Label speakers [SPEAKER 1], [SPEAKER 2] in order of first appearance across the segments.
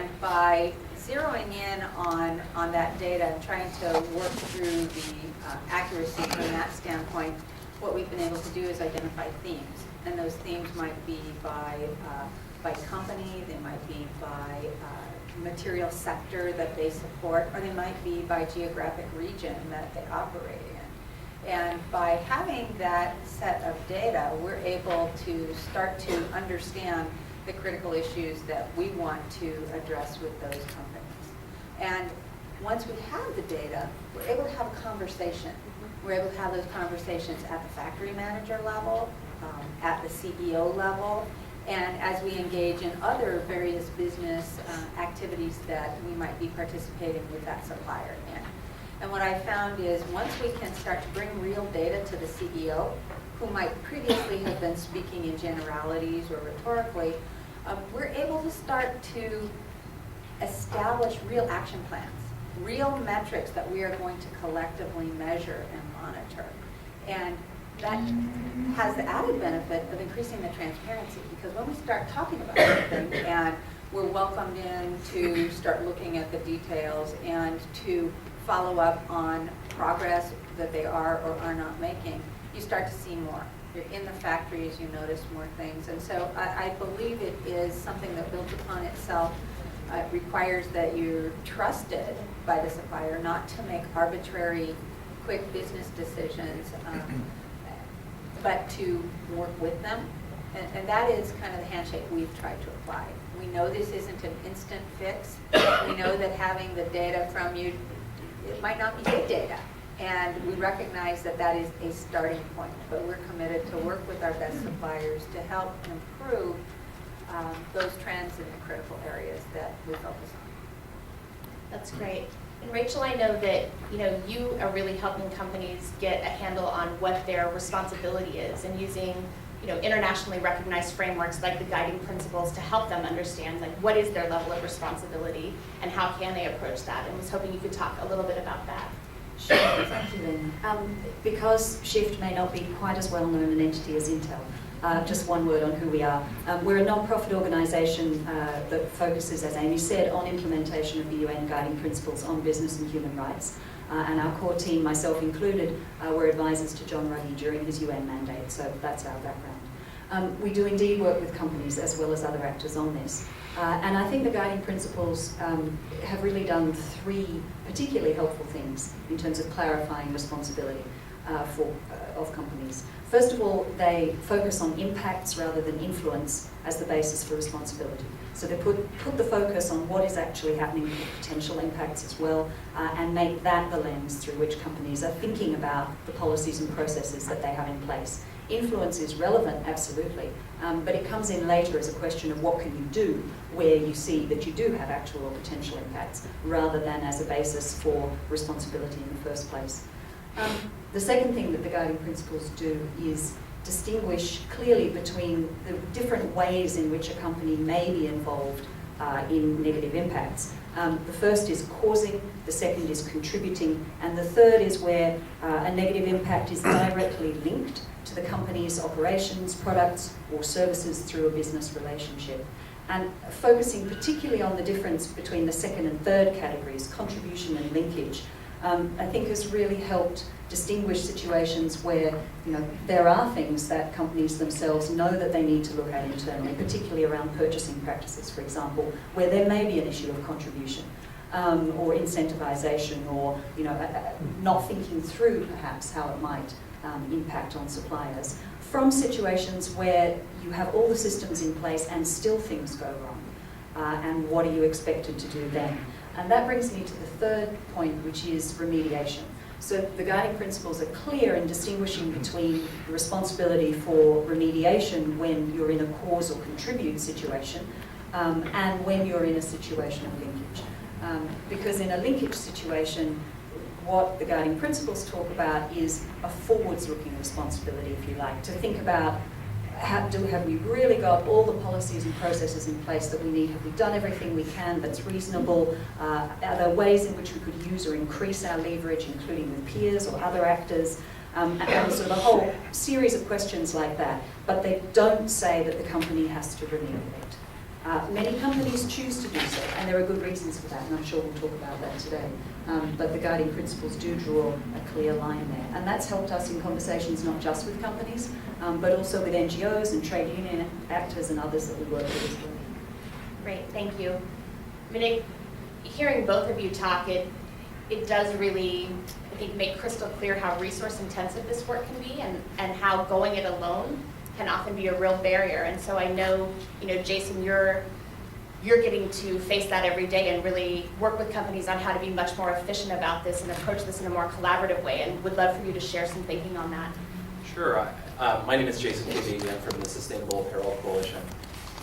[SPEAKER 1] And by zeroing in on that data and trying to work through the accuracy from that standpoint, what we've been able to do is identify themes. And those themes might be by company, they might be by material sector that they support, or they might be by geographic region that they operate in. And by having that set of data, we're able to start to understand the critical issues that we want to address with those companies. And once we have the data, we're able to have a conversation. We're able to have those conversations at the factory manager level, at the CEO level, and as we engage in other various business activities that we might be participating with that supplier in. And what I found is once we can start to bring real data to the CEO, who might previously have been speaking in generalities or rhetorically, we're able to start to establish real action plans, real metrics that we are going to collectively measure and monitor. And that has the added benefit of increasing the transparency, because when we start talking about something and we're welcomed in to start looking at the details and to follow up on progress that they are or are not making, you start to see more. You're in the factories, you notice more things. And so I believe it is something that builds upon itself. It requires that you're trusted by the supplier not to make arbitrary, quick business decisions, but to work with them. And that is kind of the handshake we've tried to apply. We know this isn't an instant fix. We know that having the data from you, it might not be good data. And we recognize that that is a starting point. But we're committed to work with our best suppliers to help improve those trends in the critical areas that we focus on.
[SPEAKER 2] That's great. And Rachel, I know that you are really helping companies get a handle on what their responsibility is, and using internationally recognized frameworks like the guiding principles to help them understand what is their level of responsibility and how can they approach that. And was hoping you could talk a little bit about that.
[SPEAKER 3] Sure, thank you, Lynn. Because Shift may not be quite as well known an entity as Intel, just one word on who we are. We're a non-profit organisation that focuses, as Amy said, on implementation of the UN Guiding Principles on Business and Human Rights. And our core team, myself included, were advisors to John Ruggie during his UN mandate, so that's our background. We do indeed work with companies as well as other actors on this. And I think the Guiding Principles have really done three particularly helpful things in terms of clarifying responsibility of companies. First of all, they focus on impacts rather than influence as the basis for responsibility. So they put the focus on what is actually happening with potential impacts as well, and make that the lens through which companies are thinking about the policies and processes that they have in place. Influence is relevant, absolutely, but it comes in later as a question of what can you do where you see that you do have actual or potential impacts, rather than as a basis for responsibility in the first place. The second thing that the Guiding Principles do is distinguish clearly between the different ways in which a company may be involved in negative impacts. The first is causing, the second is contributing, and the third is where a negative impact is directly linked to the company's operations, products, or services through a business relationship. And focusing particularly on the difference between the second and third categories, contribution and linkage, I think has really helped distinguish situations where there are things that companies themselves know that they need to look at internally, particularly around purchasing practices, for example, where there may be an issue of contribution or incentivization, or not thinking through perhaps how it might impact on suppliers, from situations where you have all the systems in place and still things go wrong. And what are you expected to do then? And that brings me to the third point, which is remediation. So the Guiding Principles are clear in distinguishing between the responsibility for remediation when you're in a cause or contribute situation and when you're in a situation of linkage. Because in a linkage situation, what the Guiding Principles talk about is a forwards-looking responsibility, if you like, to think about have we really got all the policies and processes in place that we need? Have we done everything we can that's reasonable? Are there ways in which we could use or increase our leverage, including with peers or other actors? And so the whole series of questions like that, but they don't say that the company has to remediate. Many companies choose to do so, and there are good reasons for that, and I'm sure we'll talk about that today. But the guiding principles do draw a clear line there. And that's helped us in conversations not just with companies, but also with NGOs and trade union actors and others that we work with as well.
[SPEAKER 2] Great, thank you. I mean, hearing both of you talk, it does really, I think, make crystal clear how resource intensive this work can be, and how going it alone can often be a real barrier. And so I know, Jason, you're getting to face that every day and really work with companies on how to be much more efficient about this and approach this in a more collaborative way, and would love for you to share some thinking on that.
[SPEAKER 4] Sure. My name is Jason Kibbe. I'm from the Sustainable Apparel Coalition.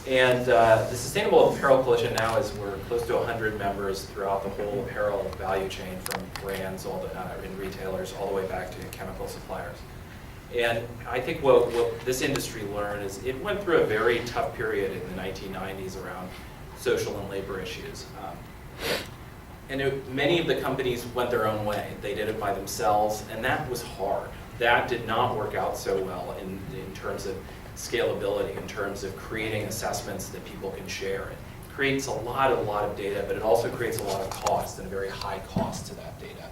[SPEAKER 4] And the Sustainable Apparel Coalition now is, we're close to 100 members throughout the whole apparel value chain, from brands and retailers all the way back to chemical suppliers. And I think what this industry learned is it went through a very tough period in the 1990s around social and labor issues. Many of the companies went their own way. They did it by themselves, and that was hard. That did not work out so well in terms of scalability, in terms of creating assessments that people can share. It creates a lot of data, but it also creates a lot of cost, and a very high cost to that data.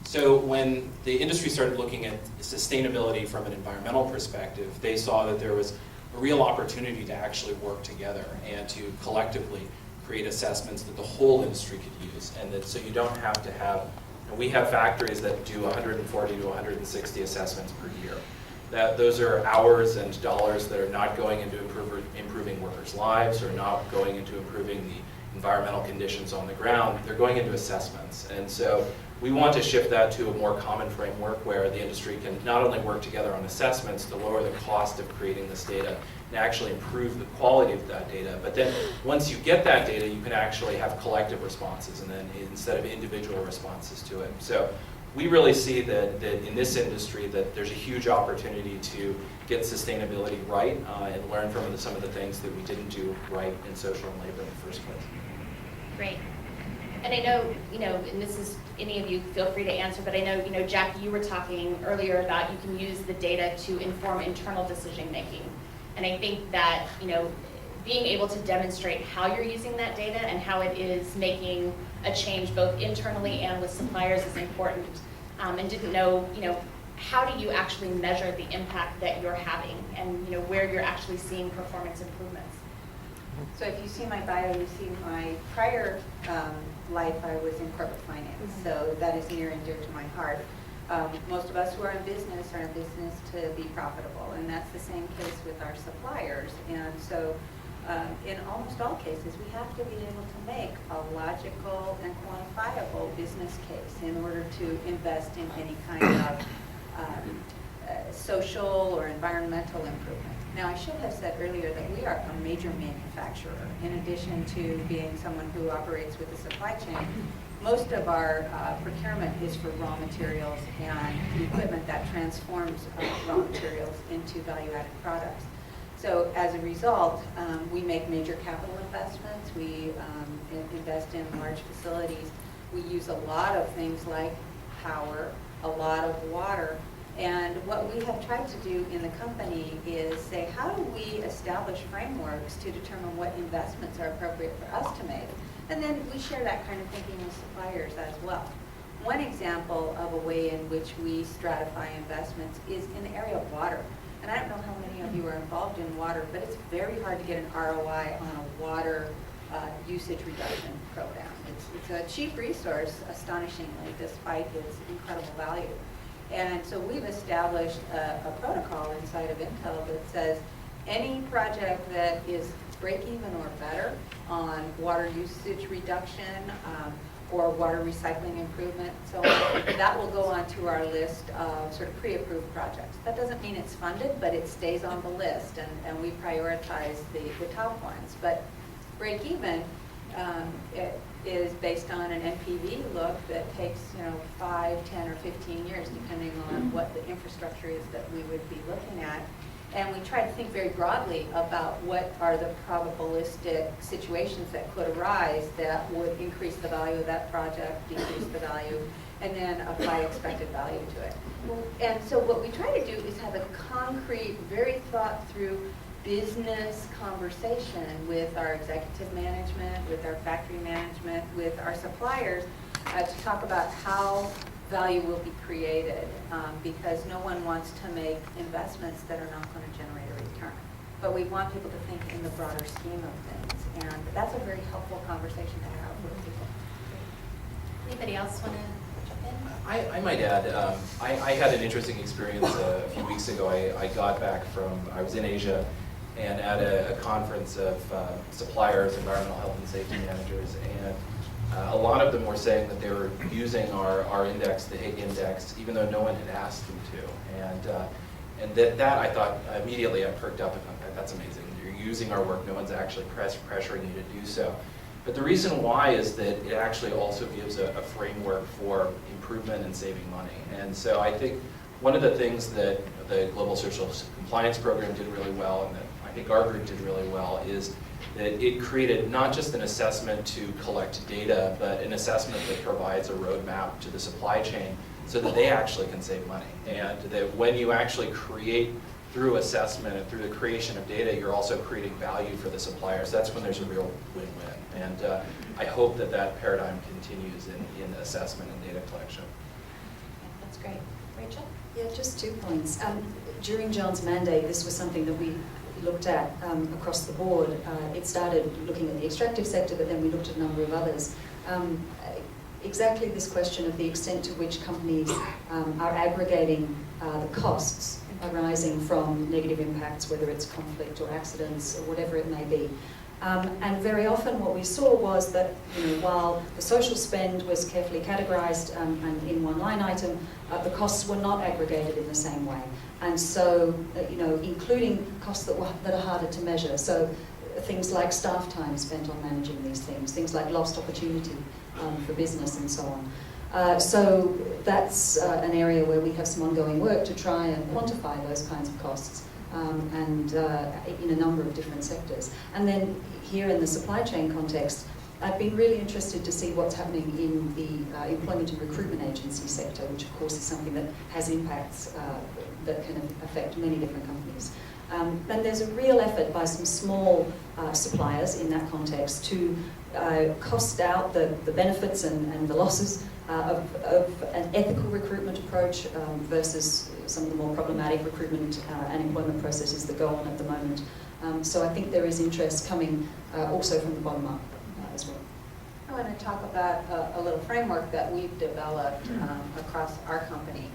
[SPEAKER 4] So when the industry started looking at sustainability from an environmental perspective, they saw that there was a real opportunity to actually work together and to collectively create assessments that the whole industry could use, and that so you don't have to have, we have factories that do 140 to 160 assessments per year. Those are hours and dollars that are not going into improving workers' lives, or not going into improving the environmental conditions on the ground. They're going into assessments. And so we want to shift that to a more common framework where the industry can not only work together on assessments to lower the cost of creating this data and actually improve the quality of that data, but then once you get that data, you can actually have collective responses, and then instead of individual responses to it. So we really see that in this industry that there's a huge opportunity to get sustainability right, and learn from some of the things that we didn't do right in social and labor in the first place.
[SPEAKER 2] Great. And I know, and this is, any of you feel free to answer, but I know, Jackie, you were talking earlier about you can use the data to inform internal decision making. And I think that, being able to demonstrate how you're using that data and how it is making a change both internally and with suppliers is important. And didn't know, how do you actually measure the impact that you're having, and where you're actually seeing performance improvements?
[SPEAKER 1] So if you see my bio, you see my prior life, I was in corporate finance. So that is near and dear to my heart. Most of us who are in business are in business to be profitable, and that's the same case with our suppliers. And so in almost all cases, we have to be able to make a logical and quantifiable business case in order to invest in any kind of social or environmental improvement. Now, I should have said earlier that we are a major manufacturer. In addition to being someone who operates with the supply chain, most of our procurement is for raw materials and equipment that transforms raw materials into value-added products. So as a result, we make major capital investments. We invest in large facilities. We use a lot of things like power, a lot of water. And what we have tried to do in the company is say, how do we establish frameworks to determine what investments are appropriate for us to make? And then we share that kind of thinking with suppliers as well. One example of a way in which we stratify investments is in the area of water. And I don't know how many of you are involved in water, but it's very hard to get an ROI on a water usage reduction program. It's a cheap resource, astonishingly, despite its incredible value. And so we've established a protocol inside of Intel that says any project that is break even or better on water usage reduction or water recycling improvement, so on, that will go onto our list of sort of pre-approved projects. That doesn't mean it's funded, but it stays on the list, and we prioritize the top ones. But break even it is based on an NPV look that takes 5, 10, or 15 years, depending on what the infrastructure is that we would be looking at. And we try to think very broadly about what are the probabilistic situations that could arise that would increase the value of that project, decrease the value, and then apply expected value to it. And so what we try to do is have a concrete, very thought through business conversation with our executive management, with our factory management, with our suppliers to talk about how value will be created, because no one wants to make investments that are not going to generate a return. But we want people to think in the broader scheme of things, and that's a very helpful conversation to have with people.
[SPEAKER 2] Anybody else want to jump in?
[SPEAKER 4] I might add, I had an interesting experience a few weeks ago. I got back I was in Asia and at a conference of suppliers, environmental health and safety managers, and a lot of them were saying that they were using our index, the Higg index, even though no one had asked them to. And that I thought immediately I perked up and thought, that's amazing. You're using our work, no one's actually pressuring you to do so. But the reason why is that it actually also gives a framework for improvement and saving money. And so I think one of the things that the Global Social Compliance Program did really well, and that I think our group did really well, is that it created not just an assessment to collect data, but an assessment that provides a roadmap to the supply chain so that they actually can save money. And that when you actually create through assessment and through the creation of data, you're also creating value for the suppliers. That's when there's a real win-win. And I hope that that paradigm continues in assessment and data collection.
[SPEAKER 2] That's great. Rachel?
[SPEAKER 3] Yeah, just 2 points. During John's mandate, this was something that we looked at across the board. It started looking at the extractive sector, but then we looked at a number of others. Exactly this question of the extent to which companies are aggregating the costs arising from negative impacts, whether it's conflict or accidents or whatever it may be. And very often what we saw was that, while the social spend was carefully categorized and in one line item, the costs were not aggregated in the same way. And so, including costs that are harder to measure. So things like staff time spent on managing these things like lost opportunity for business and so on. So that's an area where we have some ongoing work to try and quantify those kinds of costs. And in a number of different sectors. And then here in the supply chain context, I've been really interested to see what's happening in the employment and recruitment agency sector, which of course is something that has impacts that can affect many different companies. And there's a real effort by some small suppliers in that context to cost out the benefits and the losses of an ethical recruitment approach versus some of the more problematic recruitment and employment processes that go on at the moment. So I think there is interest coming also from the bottom up as well.
[SPEAKER 1] I want to talk about a little framework that we've developed across our company.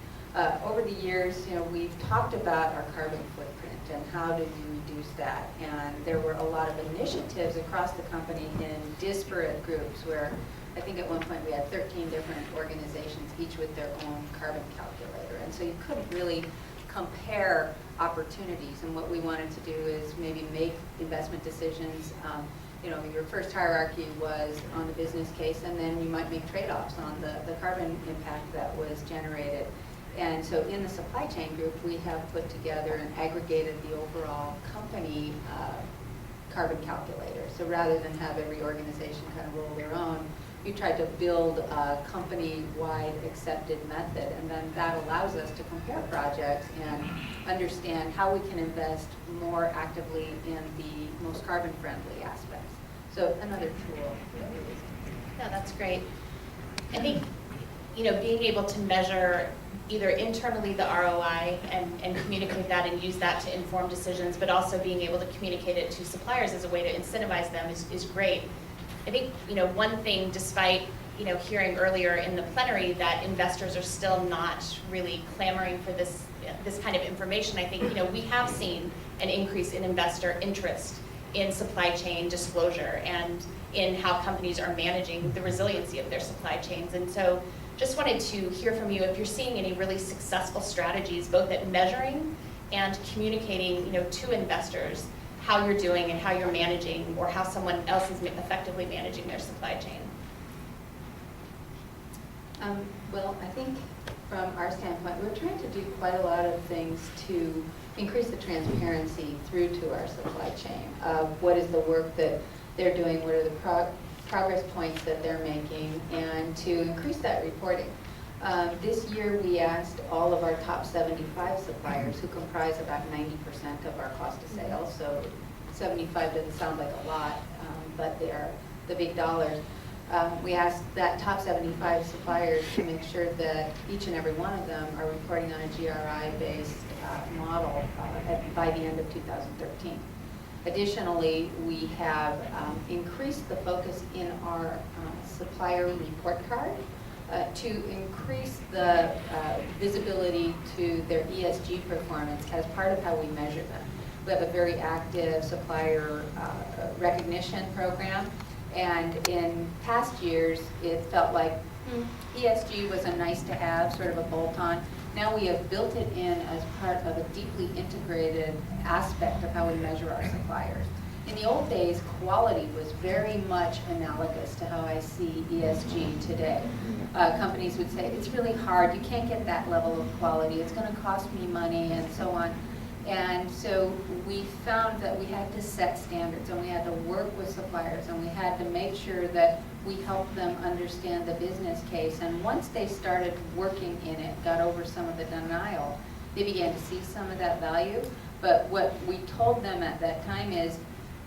[SPEAKER 1] Over the years, we've talked about our carbon footprint and how do we reduce that. And there were a lot of initiatives across the company in disparate groups where I think at one point we had 13 different organizations, each with their own carbon calculator. And so you couldn't really compare opportunities. And what we wanted to do is maybe make investment decisions. Your first hierarchy was on the business case, and then you might make trade-offs on the carbon impact that was generated. And so in the supply chain group, we have put together and aggregated the overall company carbon calculator. So rather than have every organization kind of roll their own, we tried to build a company-wide accepted method, and then that allows us to compare projects and understand how we can invest more actively in the most carbon-friendly aspects. So another tool that we're using.
[SPEAKER 2] No, that's great. I think, being able to measure either internally the ROI and communicate that and use that to inform decisions, but also being able to communicate it to suppliers as a way to incentivize them is great. I think, one thing, despite, hearing earlier in the plenary that investors are still not really clamoring for this kind of information, I think, we have seen an increase in investor interest in supply chain disclosure and in how companies are managing the resiliency of their supply chains. And so just wanted to hear from you if you're seeing any really successful strategies, both at measuring and communicating, to investors how you're doing and how you're managing, or how someone else is effectively managing their supply chain.
[SPEAKER 1] Well, I think from our standpoint, we're trying to do quite a lot of things to increase the transparency through to our supply chain of what is the work that they're doing, what are the progress points that they're making, and to increase that reporting. This year, we asked all of our top 75 suppliers, who comprise about 90% of our cost of sales, so 75 doesn't sound like a lot, but they're the big dollars. We asked that top 75 suppliers to make sure that each and every one of them are reporting on a GRI-based model by the end of 2013. Additionally, we have increased the focus in our supplier report card to increase the visibility to their ESG performance as part of how we measure them. We have a very active supplier recognition program, and in past years, it felt like ESG was a nice to have, sort of a bolt-on. Now we have built it in as part of a deeply integrated aspect of how we measure our suppliers. In the old days, quality was very much analogous to how I see ESG today. Companies would say, it's really hard, you can't get that level of quality, it's going to cost me money, and so on. And so we found that we had to set standards, and we had to work with suppliers, and we had to make sure that we helped them understand the business case. And once they started working in it, got over some of the denial, they began to see some of that value. But what we told them at that time is,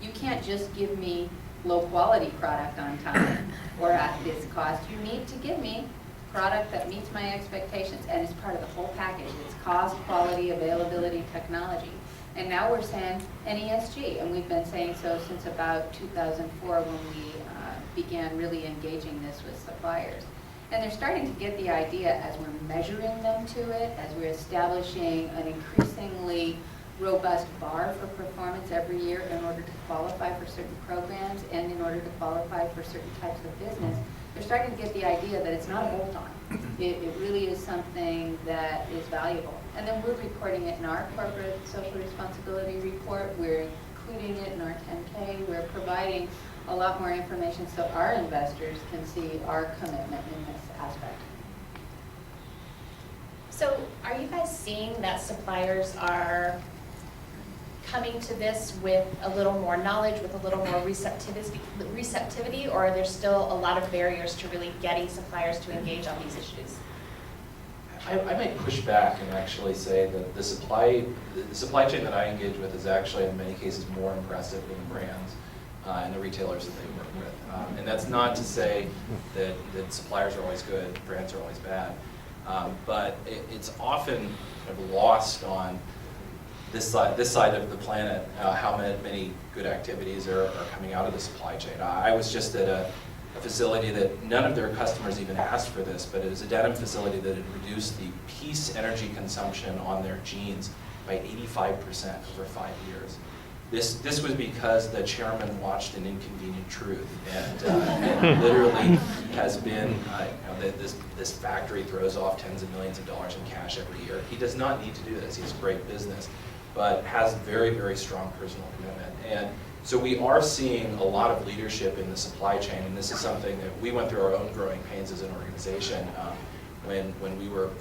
[SPEAKER 1] you can't just give me low quality product on time or at this cost. You need to give me product that meets my expectations, and it's part of the whole package. It's cost, quality, availability, technology. And now we're saying NESG, and we've been saying so since about 2004 when we began really engaging this with suppliers. And they're starting to get the idea as we're measuring them to it, as we're establishing an increasingly robust bar for performance every year in order to qualify for certain programs and in order to qualify for certain types of business. They're starting to get the idea that it's not a bolt-on. It really is something that is valuable. And then we're reporting it in our corporate social responsibility report. We're including it in our 10K. We're providing a lot more information so our investors can see our commitment in this aspect.
[SPEAKER 2] So are you guys seeing that suppliers are coming to this with a little more knowledge, with a little more receptivity, or are there still a lot of barriers to really getting suppliers to engage on these issues?
[SPEAKER 4] I might push back and actually say that the supply chain that I engage with is actually in many cases more impressive than the brands and the retailers that they work with. And that's not to say that suppliers are always good, brands are always bad, but it's often kind of lost on this side of the planet, how many good activities are coming out of the supply chain. I was just at a facility that none of their customers even asked for this, but it was a denim facility that had reduced the piece energy consumption on their jeans by 85% over 5 years. This was because the chairman watched An Inconvenient Truth, and literally has been, this factory throws off tens of millions of dollars in cash every year. He does not need to do this. He has great business, but has very, very strong personal commitment. And so we are seeing a lot of leadership in the supply chain, and this is something that we went through our own growing pains as an organization when we were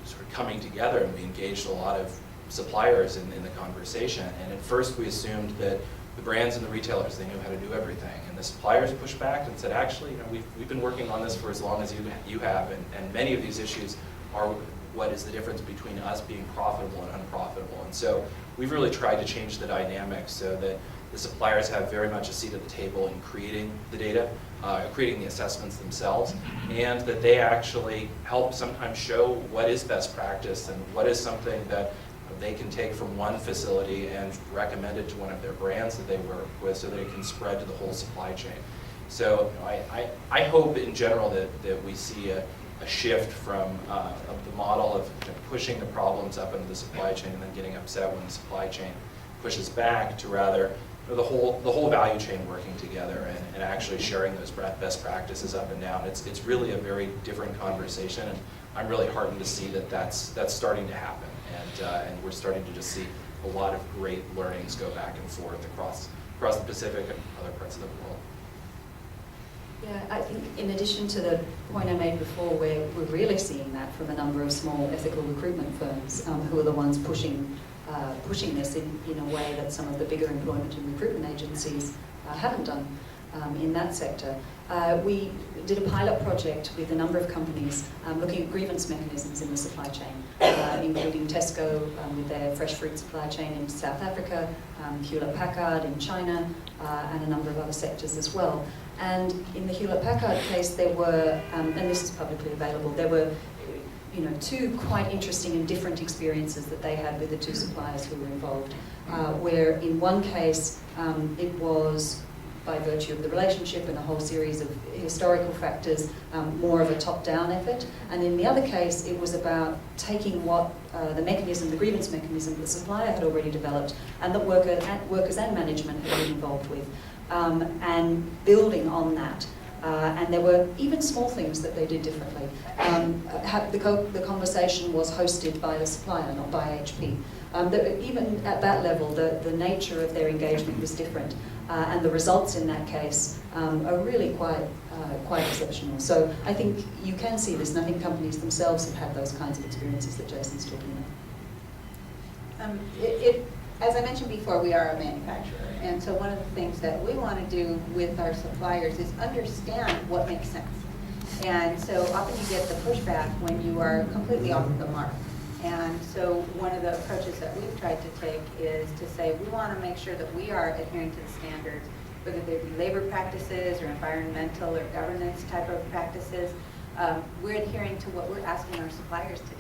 [SPEAKER 4] sort of coming together, and we engaged a lot of suppliers in the conversation. And at first we assumed that the brands and the retailers, they knew how to do everything. And the suppliers pushed back and said, actually, we've been working on this for as long as you have, and many of these issues are what is the difference between us being profitable and unprofitable. And so we've really tried to change the dynamics so that the suppliers have very much a seat at the table in creating the data, creating the assessments themselves, and that they actually help sometimes show what is best practice and what is something that they can take from one facility and recommend it to one of their brands that they work with so that it can spread to the whole supply chain. So I hope in general that we see a shift from the model of pushing the problems up into the supply chain and then getting upset when the supply chain pushes back, to rather the whole value chain working together and actually sharing those best practices up and down. It's really a very different conversation, and I'm really heartened to see that that's starting to happen, and we're starting to just see a lot of great learnings go back and forth across the Pacific and other parts of the world.
[SPEAKER 3] Yeah, I think in addition to the point I made before, where we're really seeing that from a number of small ethical recruitment firms who are the ones pushing this in a way that some of the bigger employment and recruitment agencies haven't done in that sector. we did a pilot project with a number of companies looking at grievance mechanisms in the supply chain, including Tesco with their fresh fruit supply chain in South Africa, Hewlett-Packard in China, and a number of other sectors as well. And in the Hewlett-Packard case, there were, and this is publicly available, there were two quite interesting and different experiences that they had with the two suppliers who were involved, where in one case it was, by virtue of the relationship and a whole series of historical factors, more of a top-down effort. And in the other case, it was about taking what the grievance mechanism the supplier had already developed and that workers and management had been involved with, and building on that. And there were even small things that they did differently. The conversation was hosted by the supplier, not by HP. Even at that level, the nature of their engagement was different. And the results in that case are really quite exceptional. So I think you can see this, and I think companies themselves have had those kinds of experiences that Jason's talking about.
[SPEAKER 1] As I mentioned before, we are a manufacturer, and so one of the things that we want to do with our suppliers is understand what makes sense. And so often you get the pushback when you are completely off the mark. And so one of the approaches that we've tried to take is to say we want to make sure that we are adhering to the standards, whether they be labor practices or environmental or governance type of practices. We're adhering to what we're asking our suppliers to do.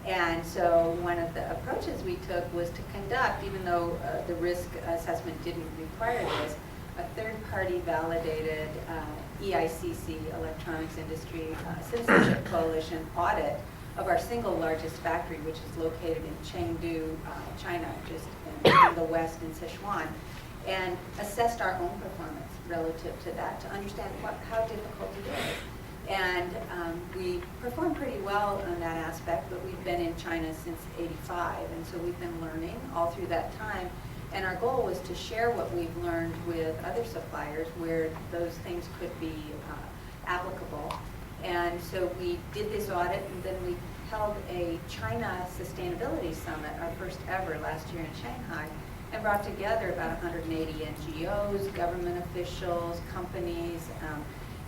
[SPEAKER 1] And so one of the approaches we took was to conduct, even though the risk assessment didn't require this, a third-party validated EICC, Electronics Industry Citizenship Coalition audit of our single largest factory, which is located in Chengdu, China, just in the west in Sichuan, and assessed our own performance relative to that to understand how difficult it is. And we performed pretty well on that aspect, but we've been in China since '85, and so we've been learning all through that time. And our goal was to share what we've learned with other suppliers where those things could be applicable. And so we did this audit, and then we held a China Sustainability Summit, our first ever last year in Shanghai, and brought together about 180 NGOs, government officials, companies,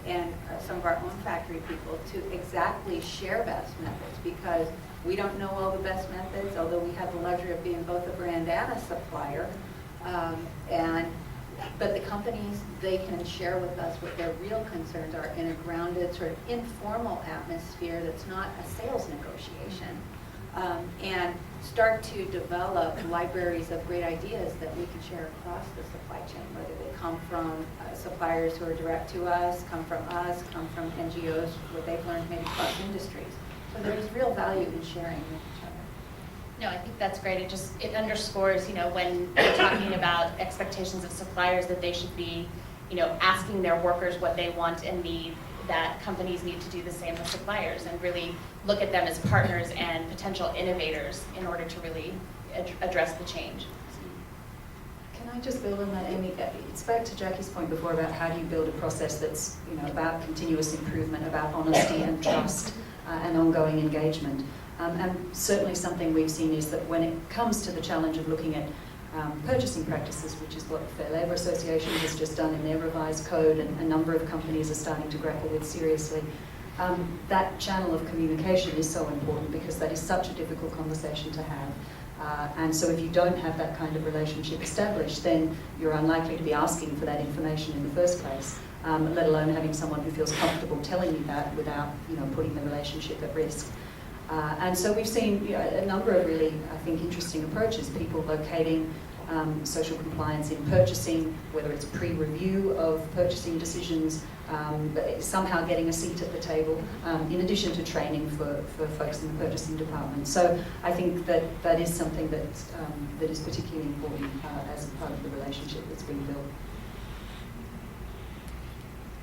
[SPEAKER 1] and some of our own factory people to exactly share best methods, because we don't know all the best methods, although we have the luxury of being both a brand and a supplier. But the companies, they can share with us what their real concerns are in a grounded, sort of informal atmosphere that's not a sales negotiation, and start to develop libraries of great ideas that we can share across the supply chain, whether they come from suppliers who are direct to us, come from NGOs, what they've learned maybe across industries. So there's real value in sharing with each other.
[SPEAKER 2] No, I think that's great. It underscores, when we're talking about expectations of suppliers, that they should be, asking their workers what they want and need, that companies need to do the same with suppliers and really look at them as partners and potential innovators in order to really address the change.
[SPEAKER 3] Can I just build on that, Amy? It's back to Jackie's point before about how do you build a process that's, about continuous improvement, about honesty and trust and ongoing engagement. And certainly something we've seen is that when it comes to the challenge of looking at purchasing practices, which is what the Fair Labour Association has just done in their revised code, and a number of companies are starting to grapple with seriously, that channel of communication is so important because that is such a difficult conversation to have. And so if you don't have that kind of relationship established, then you're unlikely to be asking for that information in the first place, let alone having someone who feels comfortable telling you that without putting the relationship at risk. And so we've seen a number of really, I think, interesting approaches, people locating social compliance in purchasing, whether it's pre-review of purchasing decisions, somehow getting a seat at the table, in addition to training for folks in the purchasing department. So I think that is something that is particularly important as part of the relationship that's being built.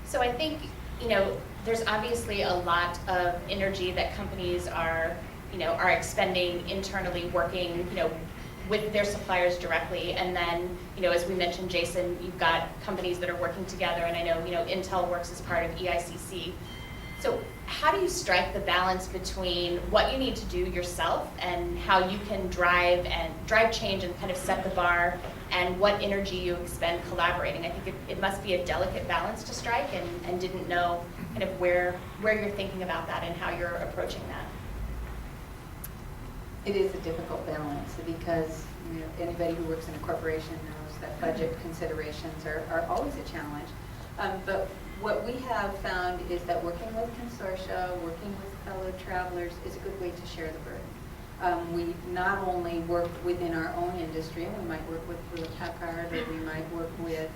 [SPEAKER 2] So I think, there's obviously a lot of energy that companies are expending internally, working, with their suppliers directly. And then, as we mentioned, Jason, you've got companies that are working together, and I know, Intel works as part of EICC. So how do you strike the balance between what you need to do yourself and how you can drive change and kind of set the bar and what energy you expend collaborating. I think it must be a delicate balance to strike, and didn't know kind of where you're thinking about that and how you're approaching that.
[SPEAKER 1] It is a difficult balance because anybody who works in a corporation knows that budget considerations are always a challenge. But what we have found is that working with consortia, working with fellow travelers is a good way to share the burden. We not only work within our own industry, we might work with Hewlett-Packard, or we might work with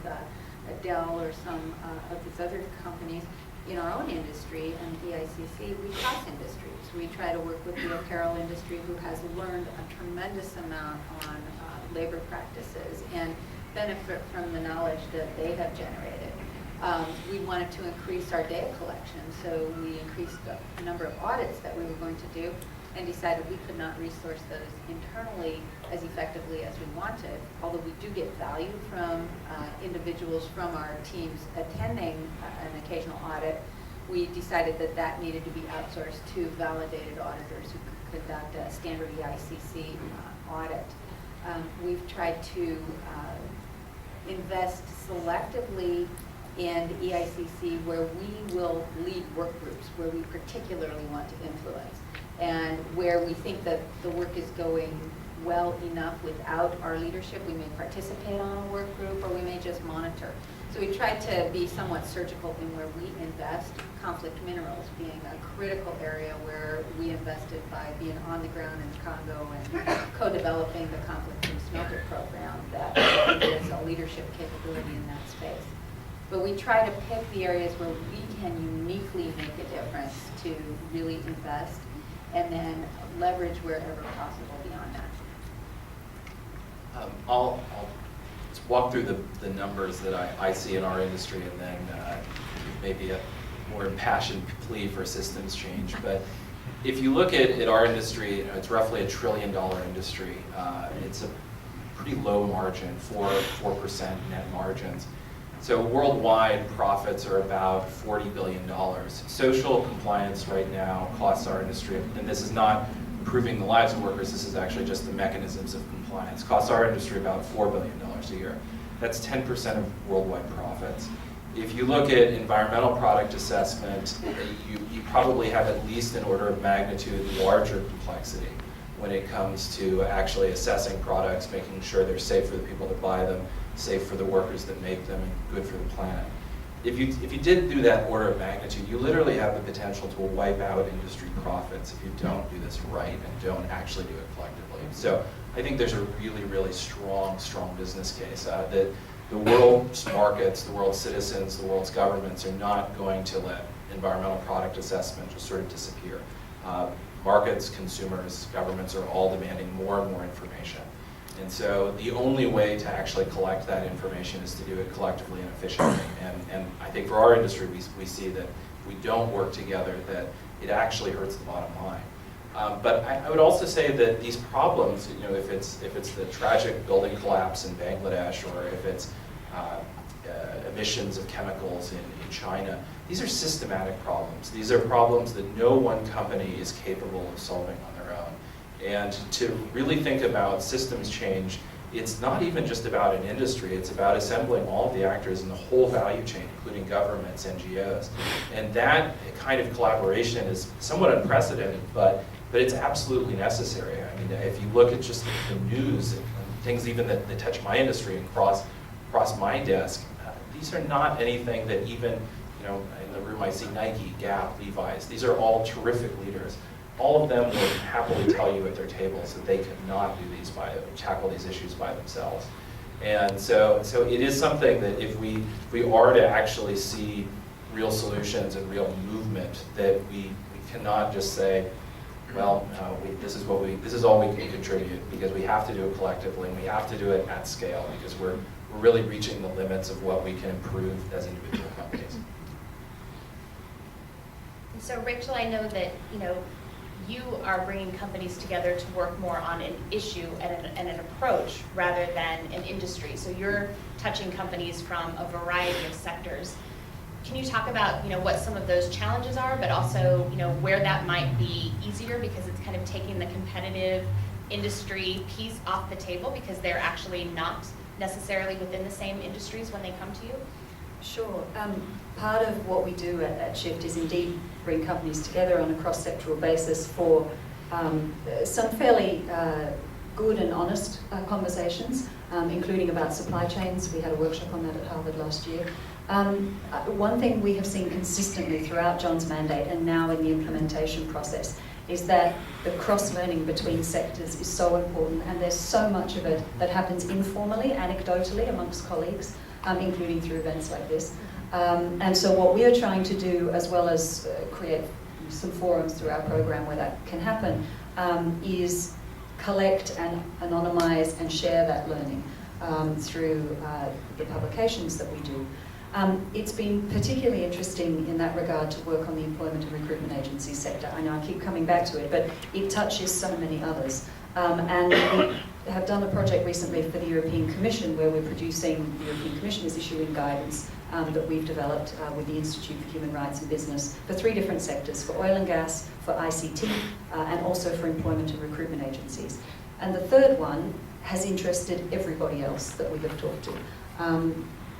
[SPEAKER 1] Dell or some of these other companies. In our own industry and EICC, we cross industries. We try to work with the apparel industry, who has learned a tremendous amount on labor practices and benefit from the knowledge that they have generated. We wanted to increase our data collection, so we increased the number of audits that we were going to do, and decided we could not resource those internally as effectively as we wanted. Although we do get value from individuals from our teams attending an occasional audit, we decided that that needed to be outsourced to validated auditors who could conduct a standard EICC audit. We've tried to invest selectively in EICC where we will lead work groups, where we particularly want to influence, and where we think that the work is going well enough without our leadership. We may participate on a work group, or we may just monitor. So we try to be somewhat surgical in where we invest, conflict minerals being a critical area where we invested by being on the ground in the Congo and co-developing the conflict and smelter program that is a leadership capability in that space. But we try to pick the areas where we can uniquely make a difference to really invest, and then leverage wherever possible beyond that.
[SPEAKER 4] I'll just walk through the numbers that I see in our industry, and then maybe a more impassioned plea for systems change. But if you look at our industry, it's roughly $1 trillion industry. It's a pretty low margin, 4% net margins. So worldwide profits are about $40 billion. Social compliance right now costs our industry, and this is not improving the lives of workers, this is actually just the mechanisms of compliance, costs our industry about $4 billion a year. That's 10% of worldwide profits. If you look at environmental product assessment, you probably have at least an order of magnitude larger complexity when it comes to actually assessing products, making sure they're safe for the people that buy them, safe for the workers that make them, and good for the planet. If you did do that order of magnitude, you literally have the potential to wipe out industry profits if you don't do this right and don't actually do it collectively. So I think there's a really, really strong business case that the world's markets, the world's citizens, the world's governments are not going to let environmental product assessment just sort of disappear. Markets, consumers, governments are all demanding more and more information. And so the only way to actually collect that information is to do it collectively and efficiently. And I think for our industry, we see that if we don't work together, that it actually hurts the bottom line. But I would also say that these problems, if it's the tragic building collapse in Bangladesh, or if it's emissions of chemicals in China, these are systematic problems. These are problems that no one company is capable of solving on their own. And to really think about systems change, it's not even just about an industry, it's about assembling all of the actors in the whole value chain, including governments, NGOs. And that kind of collaboration is somewhat unprecedented, but it's absolutely necessary. I mean, if you look at just the news and things even that touch my industry and cross my desk, these are not anything that even, in the room I see Nike, Gap, Levi's, these are all terrific leaders. All of them will happily tell you at their tables that they could not tackle these issues by themselves. And so it is something that if we are to actually see real solutions and real movement, that we cannot just say, well, this is all we can contribute, because we have to do it collectively, and we have to do it at scale, because we're really reaching the limits of what we can improve as individual companies.
[SPEAKER 2] So Rachel, I know that you are bringing companies together to work more on an issue and an approach rather than an industry. So you're touching companies from a variety of sectors. Can you talk about what some of those challenges are, but also where that might be easier, because it's kind of taking the competitive industry piece off the table because they're actually not necessarily within the same industries when they come to you?
[SPEAKER 3] Sure. Part of what we do at Shift is indeed bring companies together on a cross-sectoral basis for some fairly good and honest conversations, including about supply chains. We had a workshop on that at Harvard last year. One thing we have seen consistently throughout John's mandate and now in the implementation process is that the cross-learning between sectors is so important, and there's so much of it that happens informally, anecdotally amongst colleagues, including through events like this. And so what we are trying to do, as well as create some forums through our program where that can happen, is collect and anonymize and share that learning through the publications that we do. It's been particularly interesting in that regard to work on the employment and recruitment agency sector. I know I keep coming back to it, but it touches so many others. And we have done a project recently for the European Commission where we're producing, the European Commission is issuing guidance that we've developed with the Institute for Human Rights and Business for 3 different sectors, for oil and gas, for ICT, and also for employment and recruitment agencies. And the third one has interested everybody else that we have talked to.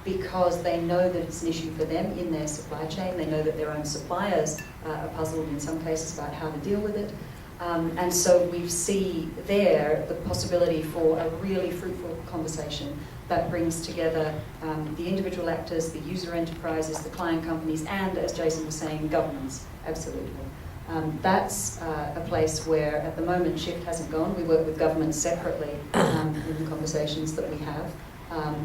[SPEAKER 3] Because they know that it's an issue for them in their supply chain. They know that their own suppliers are puzzled in some cases about how to deal with it. And so we see there the possibility for a really fruitful conversation that brings together the individual actors, the user enterprises, the client companies, and, as Jason was saying, governments, absolutely. That's a place where, at the moment, Shift hasn't gone. We work with governments separately in the conversations that we have.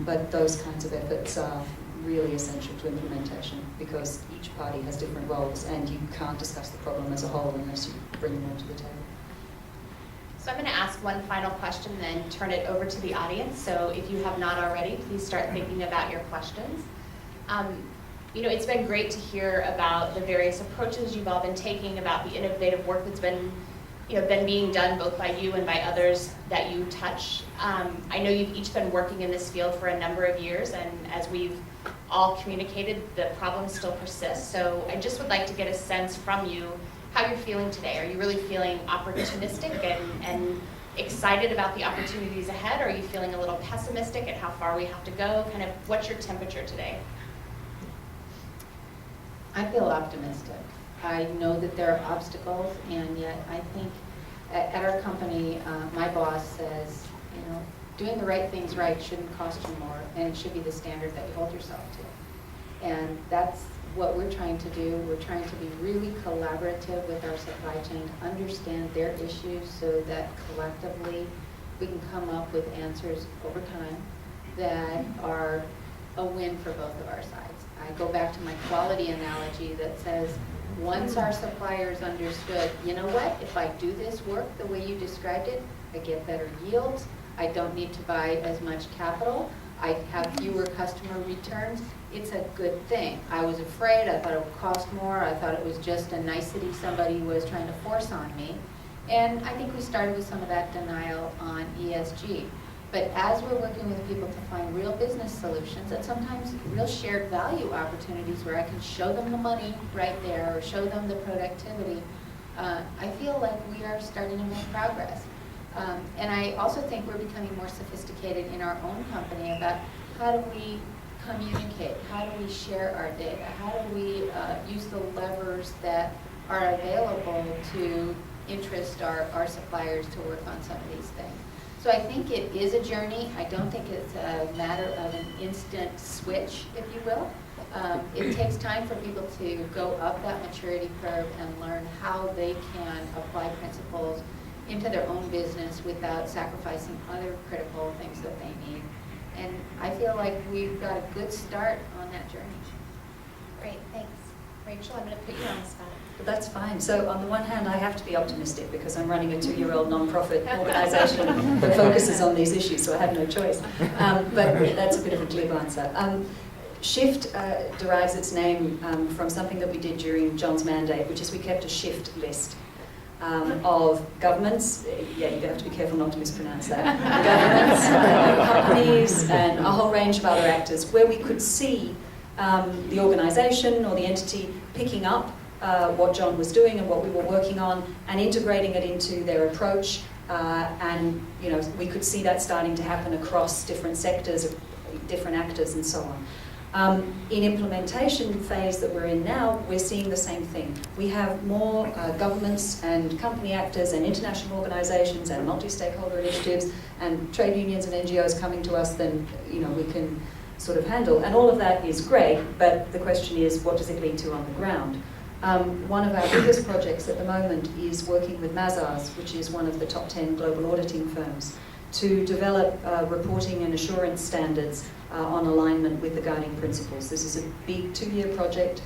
[SPEAKER 3] But those kinds of efforts are really essential to implementation because each party has different roles and you can't discuss the problem as a whole unless you bring them all to the table.
[SPEAKER 2] So I'm going to ask one final question, then turn it over to the audience. So if you have not already, please start thinking about your questions. You know, it's been great to hear about the various approaches you've all been taking, about the innovative work that's been being done both by you and by others that you touch. I know you've each been working in this field for a number of years, and as we've all communicated, the problems still persist. So I just would like to get a sense from you how you're feeling today. Are you really feeling opportunistic and excited about the opportunities ahead? Or are you feeling a little pessimistic at how far we have to go? Kind of what's your temperature today?
[SPEAKER 1] I feel optimistic. I know that there are obstacles, and yet I think at our company, my boss says, you know, doing the right things right shouldn't cost you more, and it should be the standard that you hold yourself to. And that's what we're trying to do. We're trying to be really collaborative with our supply chain to understand their issues so that collectively we can come up with answers over time that are a win for both of our sides. I go back to my quality analogy that says, once our suppliers understood, you know what, if I do this work the way you described it, I get better yields, I don't need to buy as much capital, I have fewer customer returns, it's a good thing. I was afraid, I thought it would cost more, I thought it was just a nicety somebody was trying to force on me. And I think we started with some of that denial on ESG. But as we're working with people to find real business solutions and sometimes real shared value opportunities where I can show them the money right there or show them the productivity, I feel like we are starting to make progress. And I also think we're becoming more sophisticated in our own company about how do we communicate, how do we share our data, how do we use the levers that are available to interest our suppliers to work on some of these things. So I think it is a journey. I don't think it's a matter of an instant switch, if you will. It takes time for people to go up that maturity curve and learn how they can apply principles into their own business without sacrificing other critical things that they need. And I feel like we've got a good start on that journey.
[SPEAKER 2] Great, thanks. Rachel, I'm going to put you on the spot.
[SPEAKER 3] That's fine. So on the one hand, I have to be optimistic because I'm running a 2-year-old non-profit organisation that focuses on these issues, so I have no choice. But that's a bit of a glib answer. Shift derives its name from something that we did during John's mandate, which is we kept a shift list of governments, yeah, you have to be careful not to mispronounce that, governments, companies, and a whole range of other actors, where we could see the organisation or the entity picking up what John was doing and what we were working on and integrating it into their approach and we could see that starting to happen across different sectors, different actors, and so on. In implementation phase that we're in now, we're seeing the same thing. We have more governments and company actors and international organizations and multi-stakeholder initiatives and trade unions and NGOs coming to us than we can sort of handle. And all of that is great, but the question is, what does it lead to on the ground? One of our biggest projects at the moment is working with Mazars, which is one of the top 10 global auditing firms, to develop reporting and assurance standards on alignment with the guiding principles. This is a big 2-year project.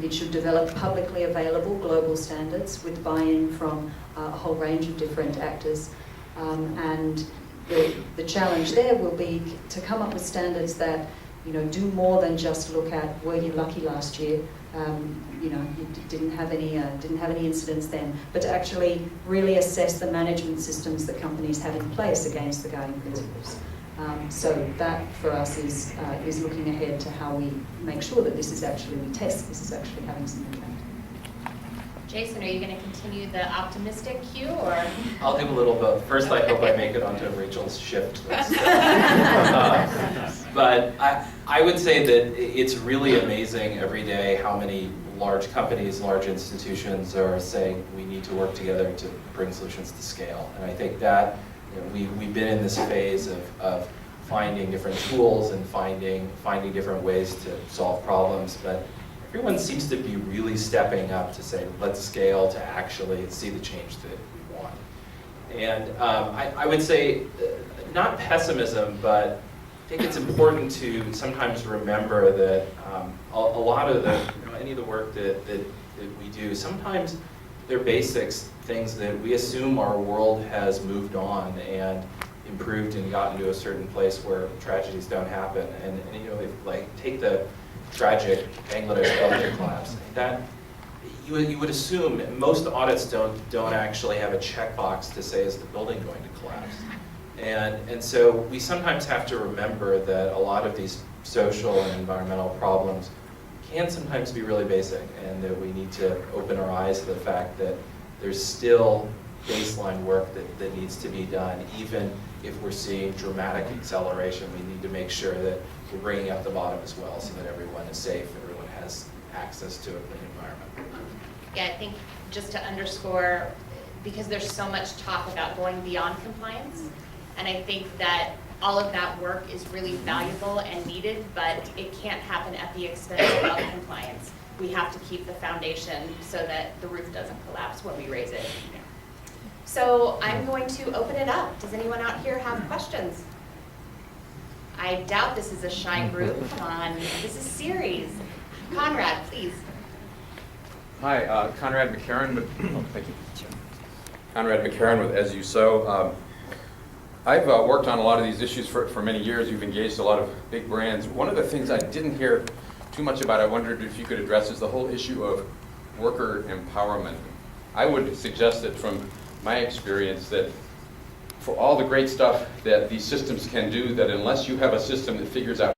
[SPEAKER 3] It should develop publicly available global standards with buy-in from a whole range of different actors. And the challenge there will be to come up with standards that do more than just look at, were you lucky last year? You didn't have any incidents then, but to actually really assess the management systems that companies have in place against the guiding principles. So that for us is looking ahead to how we make sure that we test this is actually having some impact.
[SPEAKER 2] Jason, are you going to continue the optimistic cue, or?
[SPEAKER 4] I'll do a little both. First, I hope I make it onto Rachel's shift. But I would say that it's really amazing every day how many large companies, large institutions are saying we need to work together to bring solutions to scale. And I think that we've been in this phase of finding different tools and finding different ways to solve problems, but everyone seems to be really stepping up to say, let's scale to actually see the change that we want. And I would say, not pessimism, but I think it's important to sometimes remember that a lot of any of the work that we do, sometimes they're basics, things that we assume our world has moved on and improved and gotten to a certain place where tragedies don't happen. And if, take the tragic Bangladesh building collapse. That you would assume most audits don't actually have a checkbox to say, is the building going to collapse? And so we sometimes have to remember that a lot of these social and environmental problems can sometimes be really basic, and that we need to open our eyes to the fact that there's still baseline work that needs to be done. Even if we're seeing dramatic acceleration, we need to make sure that we're bringing up the bottom as well, so that everyone is safe, everyone has access to a clean environment.
[SPEAKER 2] Yeah, I think just to underscore, because there's so much talk about going beyond compliance, and I think that all of that work is really valuable and needed, but it can't happen at the expense of compliance. We have to keep the foundation so that the roof doesn't collapse when we raise it. So I'm going to open it up. Does anyone out here have questions? I doubt this is a shy group. This is series. Conrad, please.
[SPEAKER 5] Hi, Conrad McCarran. Thank you. Conrad McCarran with As You Sow. I've worked on a lot of these issues for many years. You've engaged a lot of big brands. One of the things I didn't hear too much about, I wondered if you could address, is the whole issue of worker empowerment. I would suggest that from my experience that for all the great stuff that these systems can do, that unless you have a system that figures out